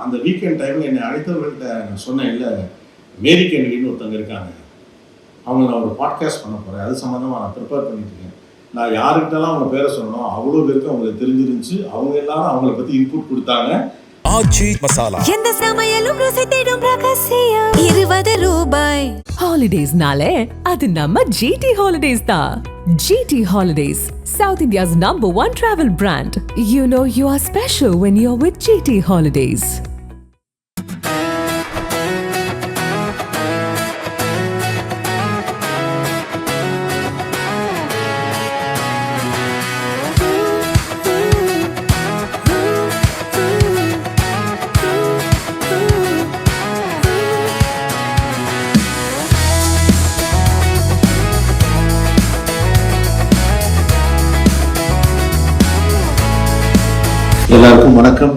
அந்த வீக்கெண்ட் டைமில் என்னை அழைத்தவர்கள்ட்ட நான் சொன்னேன், இல்லை மேரி கென்னடின்னு ஒருத்தங்க இருக்காங்க, அவங்க நான் ஒரு பாட்காஸ்ட் பண்ண போகிறேன், அது சம்மந்தமாக நான் ப்ரிப்பேர் பண்ணிட்டுருக்கேன். நான் யாருக்கிட்டலாம் அவங்க பேரை சொன்னோம் அவ்வளோ பேருக்கு அவங்களுக்கு தெரிஞ்சிருந்துச்சு. அவங்க எல்லாரும் அவங்கள பற்றி இன்புட் கொடுத்தாங்க. ஆச்சி மசாலா எந்த சமையலும் ருசி தேடும் ரகசியம் 20 ரூபாய். ஹாலிடேஸ்னாலே அது நம்ம ஜிடி ஹாலிடேஸ் தான். GT Holidays, South India's #1 travel brand. You know you are special when you're with GT Holidays. எல்லாருக்கும் வணக்கம்.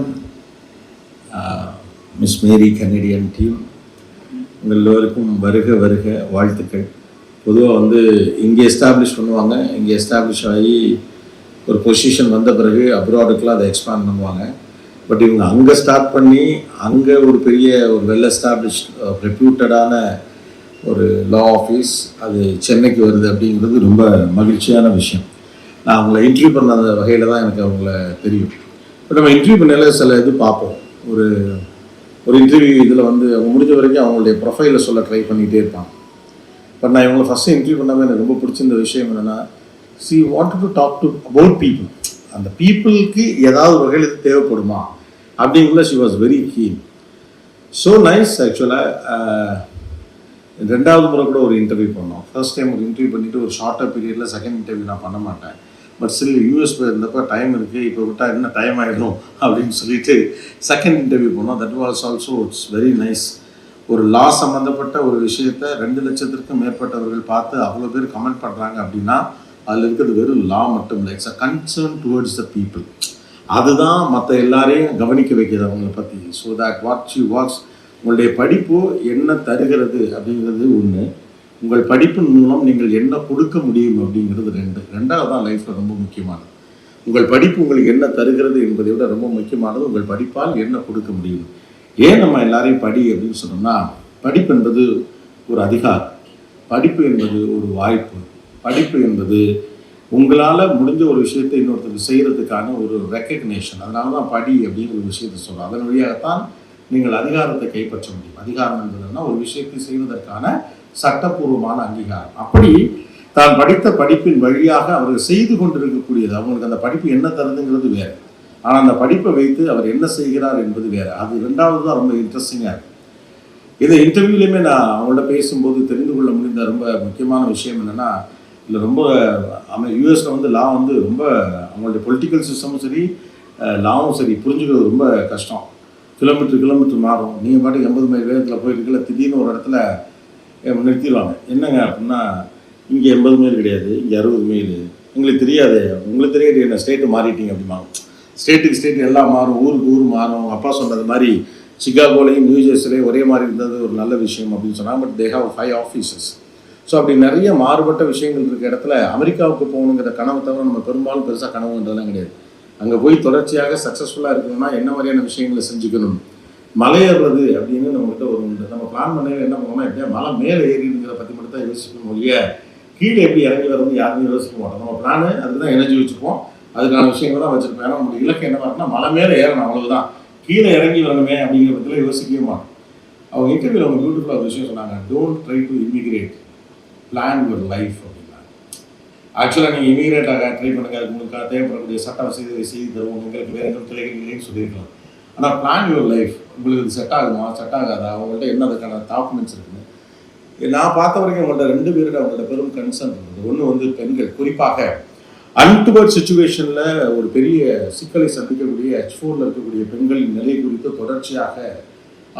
மிஸ் மேரி கென்னடியன் டீம் உங்கள் எல்லோருக்கும் வருக வருக வாழ்த்துக்கள். பொதுவாக இங்கே எஸ்டாப்ளிஷ் பண்ணுவாங்க, இங்கே எஸ்டாப்ளிஷ் ஆகி ஒரு பொசிஷன் வந்த பிறகு அப்ராடுக்கெலாம் அதை எக்ஸ்பேண்ட் பண்ணுவாங்க. பட் இவங்க அங்கே ஸ்டார்ட் பண்ணி அங்கே ஒரு பெரிய ஒரு வெல் எஸ்டாப்ளிஷ் ரெப்யூட்டடான ஒரு லா ஆஃபீஸ் அது சென்னைக்கு வருது அப்படிங்கிறது ரொம்ப மகிழ்ச்சியான விஷயம். நான் அவங்கள இன்டர்வியூ பண்ண வகையில் தான் எனக்கு அவங்கள தெரியும். இப்போ நம்ம இன்டர்வியூ பண்ணல சில இது பார்ப்போம். ஒரு இன்டர்வியூ இதில் அவங்க முடிஞ்ச வரைக்கும் அவங்களுடைய ப்ரொஃபைலை சொல்ல ட்ரை பண்ணிகிட்டே இருப்பாங்க. பட் நான் இவங்களை ஃபஸ்ட்டு இன்டர்வியூ பண்ணாமல் எனக்கு ரொம்ப பிடிச்சிருந்த விஷயம் என்னென்னா, she want to talk to about people. அந்த பீப்புளுக்கு ஏதாவது வகையில் இது தேவைப்படுமா அப்படிங்கிறத she was very keen. So nice. ஆக்சுவலாக ரெண்டாவது முறை கூட ஒரு இன்டர்வியூ பண்ணோம். ஃபர்ஸ்ட் டைம் ஒரு இன்டர்வியூ பண்ணிவிட்டு ஒரு ஷார்ட்டாக பீரியடில் செகண்ட் இன்டர்வியூ நான் பண்ண மாட்டேன். பட் ஸ்டில் யூஎஸ் இருந்தப்போ டைம் இருக்குது, இப்போ விட்டால் என்ன டைம் ஆகிடும் அப்படின்னு சொல்லிட்டு செகண்ட் இன்டர்வியூ பண்ணோம். That was also it's very nice. ஒரு லா சம்மந்தப்பட்ட ஒரு விஷயத்தை 2 லட்சத்திற்கும் மேற்பட்டவர்கள் பார்த்து அவ்வளோ பேர் கமெண்ட் பண்ணுறாங்க அப்படின்னா அதில் இருக்கிறது வெறும் லா மட்டும் இல்லை, it's a concern towards the people. அதுதான் மற்ற எல்லாரையும் கவனிக்க வைக்கிறது அவங்கள பற்றி. So that what she what's உங்களுடைய படிப்பு என்ன தருகிறது அப்படிங்கிறது ஒன்று, உங்கள் படிப்பின் மூலம் நீங்கள் என்ன கொடுக்க முடியும் அப்படிங்கிறது ரெண்டாவது தான் லைஃப்பில் ரொம்ப முக்கியமானது. உங்கள் படிப்பு உங்களுக்கு என்ன தருகிறது என்பதை விட ரொம்ப முக்கியமானது உங்கள் படிப்பால் என்ன கொடுக்க முடியும். ஏன் நம்ம எல்லாரையும் படி அப்படின்னு சொன்னோம்னா, படிப்பு என்பது ஒரு அதிகாரம், படிப்பு என்பது ஒரு வாய்ப்பு, படிப்பு என்பது உங்களால் முடிஞ்ச ஒரு விஷயத்தை இன்னொருத்தருக்கு செய்கிறதுக்கான ஒரு ரெக்கக்னேஷன். அதனால தான் படி அப்படிங்கிற ஒரு விஷயத்தை சொல்கிறோம். அதன் வழியாகத்தான் நீங்கள் அதிகாரத்தை கைப்பற்ற முடியும். அதிகாரம் என்பதுன்னா ஒரு விஷயத்தை செய்வதற்கான சட்டப்பூர்வமான அங்கீகாரம். அப்படி தான் படித்த படிப்பின் வழியாக அவர்கள் செய்து கொண்டிருக்கக்கூடியது, அவங்களுக்கு அந்த படிப்பு என்ன தருதுங்கிறது வேறு, ஆனால் அந்த படிப்பை வைத்து அவர் என்ன செய்கிறார் என்பது வேறு. அது ரெண்டாவது தான் ரொம்ப இன்ட்ரெஸ்டிங்காக இருக்குது. இதை இன்டர்வியூலையுமே நான் அவங்கள்ட்ட பேசும்போது தெரிந்து கொள்ள முடிந்த ரொம்ப முக்கியமான விஷயம் என்னென்னா, இல்லை ரொம்ப யூஎஸில் லா ரொம்ப அவங்களுடைய பொலிட்டிக்கல் சிஸ்டமும் சரி லாவும் சரி புரிஞ்சுக்கிறது ரொம்ப கஷ்டம். கிலோமீட்டர் மாறும். நீங்கள் பாட்டுக்கு 80 மைல் வேகத்தில் போயிருக்கல, திடீர்னு ஒரு இடத்துல நிறுத்திடுவாங்க. என்னங்க அப்படின்னா, இங்கே 80 மைல் கிடையாது, இங்கே 60 மைல், எங்களுக்கு தெரியாது, உங்களுக்கு தெரியாது, என்ன ஸ்டேட்டு மாறிட்டீங்க அப்படிம்பாங்க. ஸ்டேட்டுக்கு ஸ்டேட் எல்லாம் மாறும், ஊருக்கு ஊர் மாறும். அப்பா சொன்னது மாதிரி சிகாகோலையும் நியூஜெர்சிலையும் ஒரே மாதிரி இருந்தது ஒரு நல்ல விஷயம் அப்படின்னு சொன்னாங்க. But they have 5 offices. So அப்படி நிறைய மாறுபட்ட விஷயங்கள் இருக்க இடத்துல அமெரிக்காவுக்கு போகணுங்கிற கனவு தவிர நம்ம பெரும்பாலும் பெருசாக கனவுன்றதெல்லாம் கிடையாது. அங்கே போய் தொடர்ச்சியாக சக்ஸஸ்ஃபுல்லாக இருக்கணும்னா என்ன மாதிரியான விஷயங்களை செஞ்சுக்கணும். மலையேறது அப்படின்னு நம்மகிட்ட ஒரு உண்டு. நம்ம பிளான் பண்ணவே என்ன பண்ணோம்னா, எப்படியா மலை மேலே ஏறிங்கிற பற்றி மட்டும் தான் யோசிக்கணும் ஒழிய கீழே எப்படி இறங்கி வரணும் யாருமே யோசிக்க மாட்டோம். நம்ம பிளானு அதுக்கு தான் எனர்ஜி வச்சுப்போம், அதுக்கான விஷயங்கள் தான் வச்சுருப்போம். ஏன்னா நம்மளுடைய இலக்கு என்ன பார்த்தா மலை மேலே ஏறணும், அவ்வளவுதான். கீழே இறங்கி வரணுமே அப்படிங்கிற பற்றிலாம் யோசிக்கவே மாட்டோம். அவங்க இன்டர்வியூவில் அவங்க பியூட்டிஃபுல்லாக ஒரு விஷயம் சொன்னாங்க, don't try to immigrate, plan your life அப்படின்னா. ஆக்சுவலாக நீங்கள் இமிகிரேட்டாக ட்ரை பண்ணுங்க, உங்களுக்கு தேவைப்படக்கூடிய சட்ட வசதிகளை செய்து தருவோம், உங்களுக்கு வேறு எதுவும் கிளைகள் இல்லைன்னு சொல்லியிருக்கலாம். ஆனால் பிளான் யுவர் லைஃப், உங்களுக்கு இது செட் ஆகுமா செட் ஆகாதா, அவங்கள்ட்ட என்ன அதுக்கான டாக்குமெண்ட்ஸ் இருக்குன்னு. நான் பார்த்த வரைக்கும் அவங்கள்ட்ட 2 பேருக்கு அவங்கள்ட்ட பெரும் கன்சர்ன் இருக்குது. ஒன்று பெண்கள், குறிப்பாக அன்டுவர்ட் சுச்சுவேஷனில் ஒரு பெரிய சிக்கலை சந்திக்கக்கூடிய H4 இருக்கக்கூடிய பெண்களின் நிலை குறித்து தொடர்ச்சியாக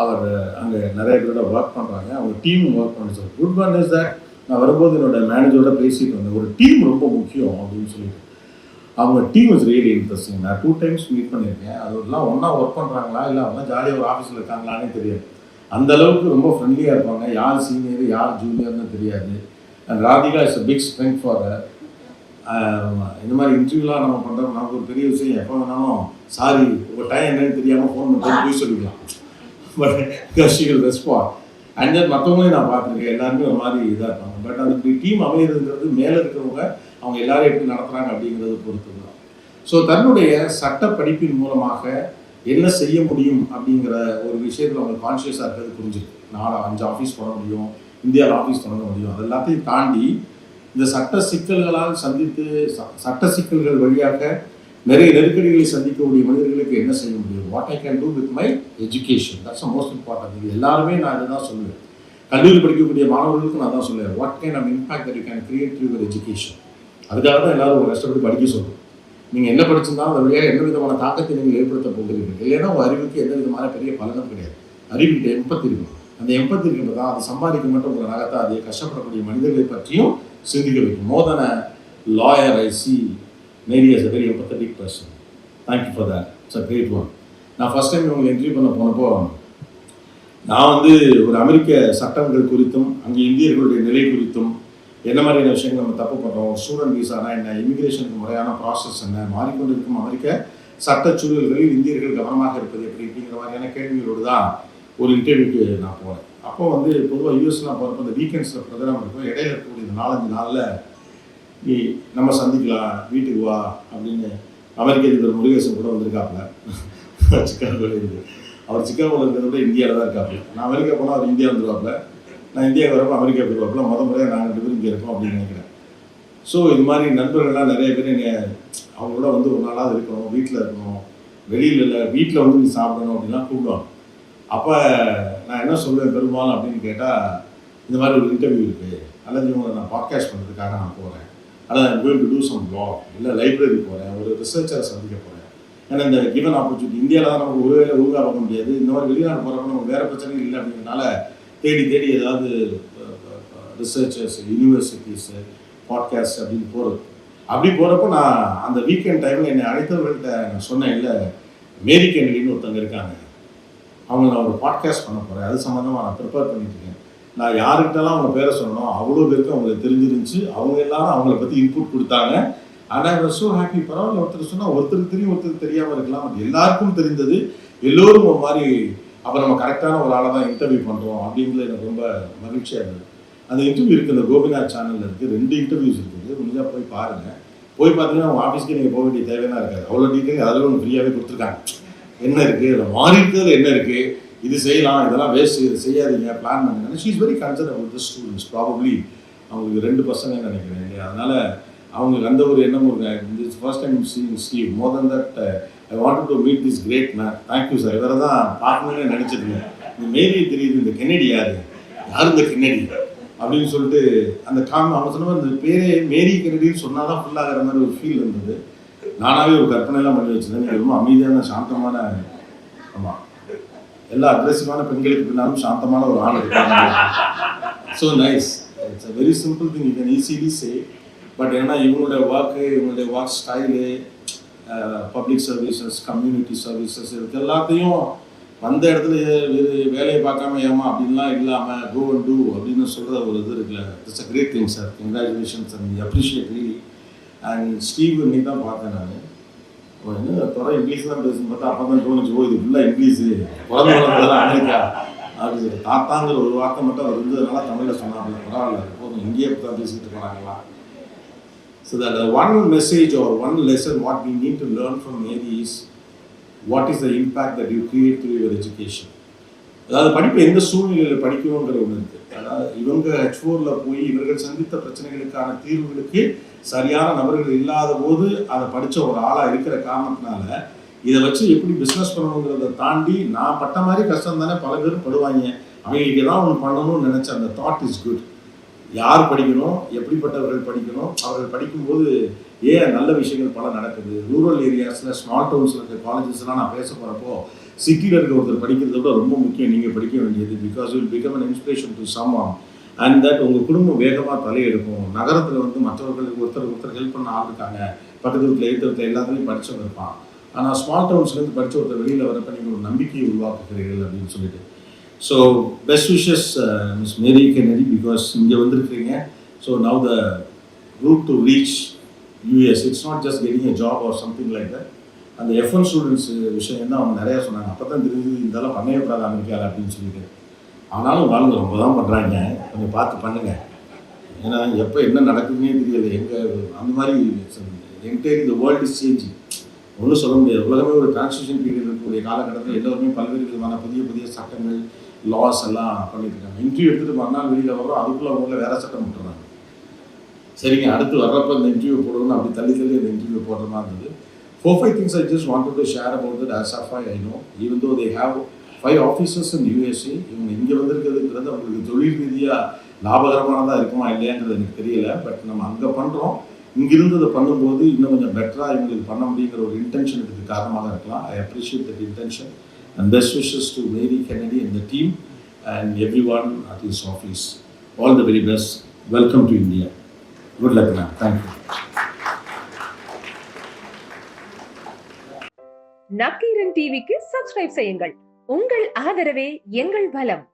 அவர் அங்கே நிறைய பேரோட ஒர்க் பண்ணுறாங்க. அவங்க டீம் ஒர்க் பண்ணுறது. குட் ஒன் இஸ் தட், நான் வரும்போது என்னோட மேனேஜரோட பேசிட்டு வந்தேன், ஒரு டீம் ரொம்ப முக்கியம் அப்படின்னு சொல்லிட்டு. அவங்க டீம் இஸ் ரியலி இன்ட்ரெஸ்டிங். நான் 2 டைம்ஸ் மீட் பண்ணியிருக்கேன். அதெல்லாம் ஒன்றா ஒர்க் பண்ணுறாங்களா இல்லை அவங்க ஜாலியாக ஒரு ஆஃபீஸில் இருக்காங்களானே தெரியாது. அந்தளவுக்கு ரொம்ப ஃப்ரெண்ட்லியாக இருப்பாங்க. யார் சீனியர் யார் ஜூனியர்னு தெரியாது. And Radhika is a big strength for இந்த மாதிரி இன்டர்வியூலாம் நம்ம பண்ணுறோம். நமக்கு ஒரு பெரிய விஷயம், எப்போ வேணாலும் சாரி உங்கள் டைம் என்னன்னு தெரியாமல் ஃபோன் பண்ணி போய் சொல்லிக்கலாம். பட் கஷிகள் ரெஸ்பாண்ட் அண்ட் தென் மற்றவங்களையும் நான் பார்த்துருக்கேன், எல்லாருமே ஒரு மாதிரி இதாக இருப்பாங்க. பட் அதுக்கு டீம் அமைகிறதுங்கிறது மேலே இருக்கிறவங்க அவங்க எல்லாரும் எப்படி நடத்துகிறாங்க அப்படிங்கிறது பொறுத்து தான். ஸோ தன்னுடைய சட்ட படிப்பின் மூலமாக என்ன செய்ய முடியும் அப்படிங்கிற ஒரு விஷயத்தில் அவங்க கான்ஷியஸாக இருக்கிறது புரிஞ்சிருக்கு. 4-5 ஆஃபீஸ் போட முடியும், இந்தியாவில் ஆஃபீஸ் தொடங்க முடியும். அது எல்லாத்தையும் தாண்டி இந்த சட்ட சிக்கல்களால் சந்தித்து சட்ட சிக்கல்கள் வழியாக நிறைய நெருக்கடிகளை சந்திக்கக்கூடிய மனிதர்களுக்கு என்ன செய்ய முடியும், what I can do with my education, that's most important. இது எல்லாருமே நான் இதை தான் சொல்லுவேன். கல்லூரி படிக்கக்கூடிய மாணவர்களுக்கும் நான் தான் சொல்லுவேன், what can of impact that you can create through your education. அதுக்காக தான் எல்லாரும் ஒரு கஷ்டப்பட்டு படிக்க சொல்லுவோம். நீங்கள் என்ன படிச்சிருந்தாலும் அந்த வழியாக எந்த விதமான தாக்கத்தை நீங்கள் ஏற்படுத்த போகிறீர்கள். இல்லைன்னா உங்கள் அறிவுக்கு எந்த விதமான பெரிய பலனும் கிடையாது. அறிவுக்கிட்ட எம்பத்தி இருக்கும். அந்த எம்பத்தி இருக்கிறது தான் அது சம்பாதிக்க மட்டும் உங்களை நகர்த்தா அதே கஷ்டப்படக்கூடிய மனிதர்களை பற்றியும் சிந்திக்க வைக்கும். More then a lawyer I see Mary as a very empathetic person. Thank you for that. It's a great one. நான் ஃபர்ஸ்ட் டைம் உங்களை இன்டர்வியூ பண்ண போனப்போ நான் வந்து ஒரு அமெரிக்க சட்டங்கள் குறித்தும் அங்கே இந்தியர்களுடைய நிலை குறித்தும் என்ன மாதிரியான விஷயங்கள் நம்ம தப்பு பண்ணுறோம், ஸ்டூடெண்ட் விசானா என்ன, இமிகிரேஷனுக்கு முறையான ப்ராசஸ் என்ன, மாறிக்கொண்டிருக்கும் அமெரிக்க சட்டச்சூழல்களில் இந்தியர்கள் கவனமாக இருப்பது எப்படி அப்படிங்கிற மாதிரியான கேள்விகளோடு தான் ஒரு இன்டர்வியூக்கு நான் போனேன். அப்போ வந்து பொதுவாக யூஎஸ்லாம் போகிறப்ப இந்த வீக்கெண்ட்ஸில் ப்ரோக்ராம் இருக்கும், இடையில இருக்கக்கூடிய இந்த 4-5 நாளில் நீ நம்ம சந்திக்கலாம் வீட்டுக்கு வா அப்படின்னு அமெரிக்க அதிபர் முருகேசன் கூட வந்திருக்காப்புல. சிக்காகோவில் இருந்து அவர் சிக்காகோவில் இருக்கிறத விட இந்தியாவில் தான் இருக்காப்புல. நான் அமெரிக்கா போனால் அவர் இந்தியா வந்துருவாப்புல, நான் இந்தியாவுக்கு வரப்போ அமெரிக்கா போயிருவாப்புல. முறையாக நாங்கள் 2 பேரும் இங்கே இருக்கோம் அப்படின்னு நினைக்கிறேன். ஸோ இது மாதிரி நண்பர்கள்லாம் நிறைய பேர் அவங்களோட வந்து ஒரு நாளாவது இருக்கணும், வீட்டில் இருக்கணும், வெளியில் இல்லை வீட்டில் வந்து நீ சாப்பிடணும் அப்படின்லாம் கூப்பிடுவாங்க. அப்போ நான் என்ன சொல்லுவேன் பெரும்பாலும் அப்படின்னு கேட்டால், இந்த மாதிரி ஒரு இன்டர்வியூ இருக்குது, அல்லது இவங்களை நான் பாட்காஸ்ட் பண்ணுறதுக்காக நான் போகிறேன், அல்லது I'm going to do some blog, இல்லை லைப்ரரி போகிறேன், ஒரு ரிசர்ச்சரை சந்திக்க போகிறேன். ஏன்னா இந்த கிவன் ஆப்பர்ச்சுனிட்டி இந்தியாவில் தான் நமக்கு ஒரு வேலை உருவாக்க முடியாது. இந்த மாதிரி வெளிநாடு போகிறப்ப நமக்கு வேறு பிரச்சனைகள் இல்லை அப்படிங்கிறனால தேடி ஏதாவது ரிசர்ச்சர்ஸ், யூனிவர்சிட்டிஸு, பாட்காஸ்ட் அப்படின்னு போகிறது. அப்படி போகிறப்போ நான் அந்த வீக்கெண்ட் டைமில் என்னை அழைத்தவர்கள்ட்ட நான் சொன்னேன், இல்லை மேரி கென்னடின்னு ஒருத்தங்க இருக்காங்க, அவங்க நான் ஒரு பாட்காஸ்ட் பண்ண போகிறேன், அது சம்மந்தமாக நான் ப்ரிப்பேர் பண்ணிட்டுருக்கேன். நான் யாருக்கிட்டலாம் அவங்க பேரை சொன்னோம் அவ்வளோ பேருக்கு அவங்களுக்கு தெரிஞ்சிருந்துச்சு. அவங்க எல்லாரும் அவங்கள பற்றி இன்புட் கொடுத்தாங்க. ஆனால் ஐ ஸோ ஹாப்பி. பரவாயில்ல, ஒருத்தர் சொன்னால் ஒருத்தருக்கு தெரியும், ஒருத்தருக்கு தெரியாமல் இருக்கலாம், அது எல்லாருக்கும் தெரிந்தது. எல்லோரும் ஒரு மாதிரி அப்போ நம்ம கரெக்டான ஒரு ஆளை தான் இன்டர்வியூ பண்ணுறோம் அப்படிங்கிறது எனக்கு ரொம்ப மகிழ்ச்சியாக இருந்தது. அந்த இன்டர்வியூ இருக்குது, இந்த கோபிநாத் சேனலில் இருக்குது, 2 இன்டர்வியூஸ் இருக்குது, முடிஞ்சால் போய் பாருங்கள். போய் பார்த்தீங்கன்னா உங்கள் ஆஃபீஸ்க்கு நீங்கள் போக வேண்டிய தேவையாக இருக்காது. அவ்வளோ டீட்டெயில் அதில் ஒன்று ஃப்ரீயாகவே கொடுத்துருக்காங்க. என்ன இருக்குது, அதில் மாறி இருக்கிறதுல என்ன இருக்குது, இது செய்யலாம், இதெல்லாம் வேஸ்ட், இது செய்யாதீங்க, பிளான் பண்ணுங்க. She is very concern about the students. Probably அவங்களுக்கு 2 பசங்கன்னு நினைக்கிறேன் இல்லையா. அதனால் அவங்களுக்கு அந்த ஒரு எண்ணம் இருக்கு. First time seeing Steve. More then that I wanted to meet this great man. Thank you sir. இவரை தான் பார்க்கணுன்னு நினச்சிருந்தேன். இந்த மேரி தெரியுது, இந்த கென்னடி யார் இந்த கென்னடி அப்படின்னு சொல்லிட்டு அந்த அவங்க சொன்ன மாதிரி இந்த பேரே மேரி கென்னடின்னு சொன்னால் தான் ஃபுல்லாகிற மாதிரி ஒரு ஃபீல் இருந்தது. நானாகவே ஒரு கற்பனைலாம் பண்ணி வச்சுருந்தேன். ரொம்ப அமைதியான சாந்தமான, ஆமாம், எல்லா அக்ரெசிவான பெண்களுக்கு பின்னாலும் சாந்தமான ஒரு ஆள் இருக்காங்க. So nice. It's a very simple thing, you can easily say. But ஏன்னா இவங்களுடைய work style, public services, community services, இதுக்கு எல்லாத்தையும் வந்த இடத்துல வேலையை பார்க்காம ஏமா அப்படின்லாம் இல்லாமல் கோ அண்ட் டூ அப்படின்னு சொல்கிற ஒரு இது இருக்குல்ல. It's a great thing sir. Congratulations and appreciate really. And Steve இன்னைக்கு தான் பார்த்தேன் நான். என்ன தொடர இங்கிலீஷ் தான் பேசுன்னு பார்த்தா அப்போ தான் தோணுச்சு, ஓ இது ஃபுல்லாக இங்கிலீஷு, குழந்தைங்களெல்லாம் அமெரிக்கா அப்படின்னு சொல்லி தாத்தாங்கிற ஒரு வார்த்தை மட்டும் அவர் இருந்ததுனால தமிழில் சொன்னாங்க. பரவாயில்ல, போதும் இங்கேயே தான் பேசிக்கிட்டு போனாங்களா. So that one message or one lesson what we need to learn from Mary is what is the impact that you create through your education. அதாவது படிப்பு எந்த சூழ்நிலையில் படிக்கணுங்கிற ஒன்று இருக்குது. அதாவது இவங்க H4ல் போய் இவர்கள் சந்தித்த பிரச்சனைகளுக்கான தீர்வுகளுக்கு சரியான நபர்கள் இல்லாத போது அதை படித்த ஒரு ஆளாக இருக்கிற காரணத்தினால இதை வச்சு எப்படி பிஸ்னஸ் பண்ணணுங்கிறத தாண்டி நான் பட்ட மாதிரி கஷ்டம் தானே பல பேரும் படுவாங்க. அவங்களுக்கு ஏதாவது ஒன்று பண்ணணும்னு நினச்ச அந்த தாட் இஸ் குட். யார் படிக்கணும், எப்படிப்பட்டவர்கள் படிக்கணும், அவர்கள் படிக்கும்போது ஏன் நல்ல விஷயங்கள் பல நடக்குது. ரூரல் ஏரியாஸில், ஸ்மால் டவுன்ஸில் இருக்க காலேஜஸ்லாம் நான் பேச போகிறப்போ சிட்டியில் இருக்க ஒருத்தர் படிக்கிறத விட ரொம்ப முக்கியம் நீங்கள் படிக்க வேண்டியது. Because will become an inspiration to someone and that உங்கள் குடும்பம் வேகமாக தலையெடுக்கும். நகரத்தில் வந்து மற்றவர்களுக்கு ஒருத்தர் ஹெல்ப் பண்ண ஆள் இருக்காங்க, பக்கத்து வீட்டில் எழுத்துறதுல எல்லாத்துலேயும் படித்தவங்க இருப்பான். ஆனால் ஸ்மால் டவுன்ஸ்லேருந்து படித்த ஒருத்தர் வெளியில் வரப்போ நீங்கள் ஒரு நம்பிக்கையை உருவாக்குகிறீர்கள் அப்படின்னு சொல்லிட்டு. So best wishes miss Mary Kennedy, because இங்கே வந்திருக்கிறீங்க. So now the route to reach US. It's not just getting a job or something like that. அந்த F1 ஸ்டூடெண்ட்ஸ் விஷயம் தான் அவங்க நிறையா சொன்னாங்க. அப்போ தான் தெரிஞ்சு இதெல்லாம் பண்ணவே கூடாது அமெரிக்காவில் அப்படின்னு சொல்லிட்டு. ஆனாலும் வாழ்ந்து ரொம்ப தான் பண்ணுறாங்க, கொஞ்சம் பார்த்து பண்ணுங்கள். ஏன்னா எப்போ என்ன நடக்குதுன்னே தெரியல. எங்கே அந்த மாதிரி என்டையர் இந்த வேர்ல்டு இஸ் சேஞ்சிங். ஒன்றும் சொல்ல முடியாது. உலகமே ஒரு டிரான்சிஷன் பீரியட் இருக்கக்கூடிய காலகட்டத்தில் எல்லோருமே பல்வேறு விதமான புதிய புதிய சட்டங்கள் லாஸ் எல்லாம் பண்ணிட்டு இருக்காங்க. இன்டர்வியூ எடுத்துகிட்டு மறுநாள் வெளியில் வரோம், அதுக்குள்ளே அவங்கள வேறு சட்டம் விட்டுறாங்க. சரிங்க, அடுத்து வர்றப்போ இந்த இன்டர்வியூ போடணும்னு அப்படி தள்ளி தள்ளி அந்த இன்டர்வியூ போடுற மாதிரி இருந்தது. 4-5 things I just wanted to share about it as of I know. Even though they have 5 offices in USA, இவங்க இங்கே வந்திருக்கிறதுங்கிறது அவங்களுக்கு தொழில் ரீதியாக லாபகரமானதாக இருக்குமா இல்லையாங்கிறது எனக்கு தெரியல. பட் நம்ம அங்கே பண்ணுறோம், இங்கிருந்து அதை பண்ணும்போது இன்னும் கொஞ்சம் பெட்டராக இவங்களுக்கு பண்ண முடியுங்கிற ஒரு இன்டென்ஷன் இதுக்கு காரணமாக இருக்கலாம். I appreciate that intention and best wishes to Mary Kennedy and the team and everyone at this office. All the very best. Welcome to India. Good luck ma'am. Thank you. Nakkheeran டிவிக்கு subscribe செய்யுங்கள். உங்கள் ஆதரவே எங்கள் பலம்.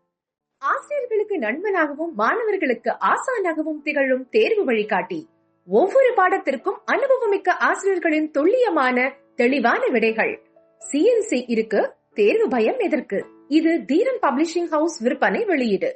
ஆசிரியர்களுக்கு நண்பனாகவும் மாணவர்களுக்கு ஆசானாகவும் திகழும் தேர்வு வழிகாட்டி. ஒவ்வொரு பாடத்திற்கும் அனுபவமிக்க ஆசிரியர்களின் துல்லியமான தெளிவான விடைகள். CNC இருக்கு, தேர்வு பயம் எதற்கு? இது தீரன் பப்ளிஷிங் ஹவுஸ் விற்பனை வெளியீடு.